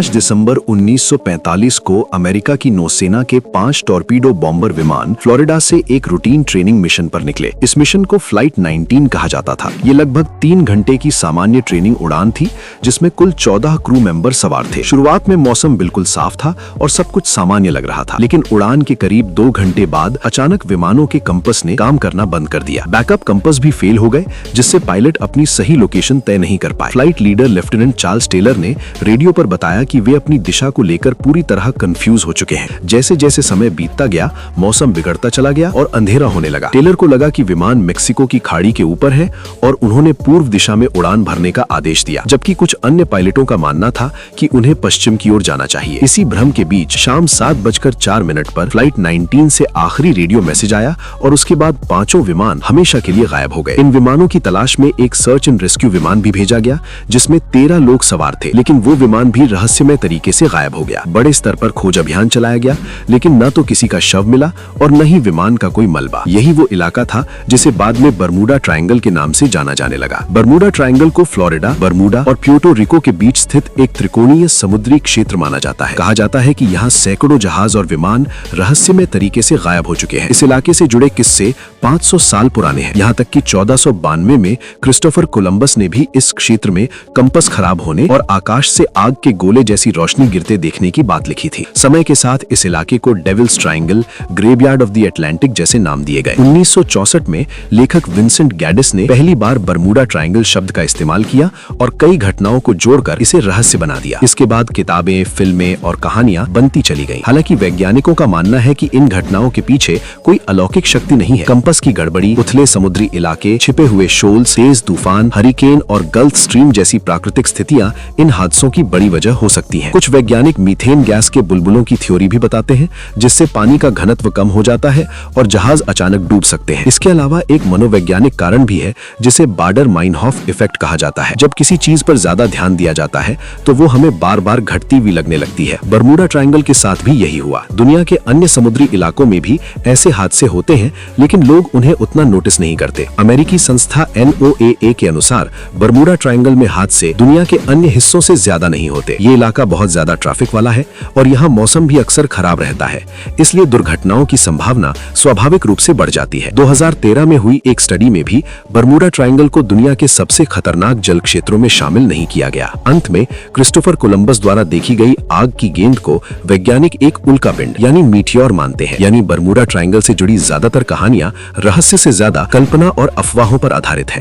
5 दिसंबर 1945 को अमेरिका की नौसेना के 5 टॉर्पीडो बॉम्बर विमान फ्लोरिडा से एक रूटीन ट्रेनिंग मिशन पर निकले। इस मिशन को फ्लाइट 19 कहा जाता था। ये लगभग 3 घंटे की सामान्य ट्रेनिंग उड़ान थी, जिसमें कुल 14 क्रू मेंबर सवार थे। शुरुआत में मौसम बिल्कुल साफ था और सब कुछ सामान्य लग रहा था, लेकिन उड़ान के करीब 2 घंटे बाद अचानक विमानों के कंपस ने काम करना बंद कर दिया। बैकअप कंपस भी फेल हो गए, जिससे पायलट अपनी सही लोकेशन तय नहीं कर पाए। Flight leader lieutenant Charles Taylor ने रेडियो पर बताया कि वे अपनी दिशा को लेकर पूरी तरह कंफ्यूज हो चुके हैं। जैसे जैसे समय बीतता गया, मौसम बिगड़ता चला गया और अंधेरा होने लगा। टेलर को लगा कि विमान मेक्सिको की खाड़ी के ऊपर है और उन्होंने पूर्व दिशा में उड़ान भरने का आदेश दिया, जबकि कुछ अन्य पायलटों का मानना था कि उन्हें पश्चिम की ओर जाना चाहिए। इसी भ्रम के बीच शाम 7:04 पर फ्लाइट 19 से आखिरी रेडियो मैसेज आया और उसके बाद 5 विमान हमेशा के लिए गायब हो गए। इन विमानों की तलाश में एक सर्च एंड रेस्क्यू विमान भी भेजा गया, जिसमें 13 लोग सवार थे, लेकिन वो विमान भी रहस्यमय तरीके से गायब हो गया। बड़े स्तर पर खोज अभियान चलाया गया, लेकिन न तो किसी का शव मिला और न ही विमान का कोई मलबा। यही वो इलाका था जिसे बाद में बर्मुडा ट्रायंगल के नाम से जाना जाने लगा। बर्मुडा ट्रायंगल को फ्लोरिडा, बर्मुडा और प्यूर्टो रिको के बीच स्थित एक त्रिकोणीय समुद्री क्षेत्र माना जाता है। कहा जाता है कि यहाँ सैकड़ों जहाज और विमान रहस्यमय तरीके से गायब हो चुके हैं। इस इलाके से जुड़े किस्से 500 साल पुराने हैं। यहाँ तक कि 1492 में क्रिस्टोफर कोलंबस ने भी इस क्षेत्र में कंपस खराब होने और आकाश से आग के गोले जैसी रोशनी गिरते देखने की बात लिखी थी। समय के साथ इस इलाके को Devil's Triangle, Graveyard of the Atlantic जैसे नाम दिए गए। 1964 में लेखक विंसेंट गैडिस ने पहली बार बर्मुडा ट्रायंगल शब्द का इस्तेमाल किया और कई घटनाओं को जोड़कर इसे रहस्य बना दिया। इसके बाद किताबें, फिल्में और कहानियां बनती चली गईं। हालांकि वैज्ञानिकों का मानना है कि इन घटनाओं के पीछे कोई अलौकिक शक्ति नहीं है। कंपस की गड़बड़ी, उथले समुद्री इलाके, छिपे हुए शोल्स, तेज तूफान, हरिकेन और गल्फ स्ट्रीम जैसी प्राकृतिक स्थितियां इन हादसों की बड़ी वजह हो सकती हैं। कुछ वैज्ञानिक मीथेन गैस के बुलबुलों की थ्योरी भी बताते हैं, जिससे पानी का घनत्व कम हो जाता है और जहाज अचानक डूब सकते हैं। इसके अलावा एक मनोवैज्ञानिक कारण भी है, जिसे बाडर-माइनहॉफ इफेक्ट कहा जाता है। जब किसी चीज पर ज्यादा ध्यान दिया जाता है तो वो हमें बार बार घटती हुई लगने लगती है। बर्मुडा ट्रायंगल के साथ भी यही हुआ। दुनिया के अन्य समुद्री इलाकों में भी ऐसे हादसे होते हैं, लेकिन लोग उन्हें उतना नोटिस नहीं करते। अमेरिकी संस्था NOAA के अनुसार बर्मुडा ट्रायंगल में हादसे दुनिया के अन्य हिस्सों से ज्यादा नहीं होते। ये इलाका बहुत ज्यादा ट्रैफिक वाला है और यहाँ मौसम भी अक्सर खराब रहता है, इसलिए दुर्घटनाओं की संभावना स्वाभाविक रूप से बढ़ जाती है। 2013 में हुई एक स्टडी में भी बर्मुडा ट्रायंगल को दुनिया के सबसे खतरनाक जल क्षेत्रों में शामिल नहीं किया गया। अंत में क्रिस्टोफर कोलंबस द्वारा देखी गई आग की गेंद को वैज्ञानिक एक उल्कापिंड यानी मीटियोर मानते हैं। यानी बर्मुडा ट्रायंगल से जुड़ी ज्यादातर कहानियां रहस्य से ज्यादा कल्पना और अफवाहों पर आधारित है।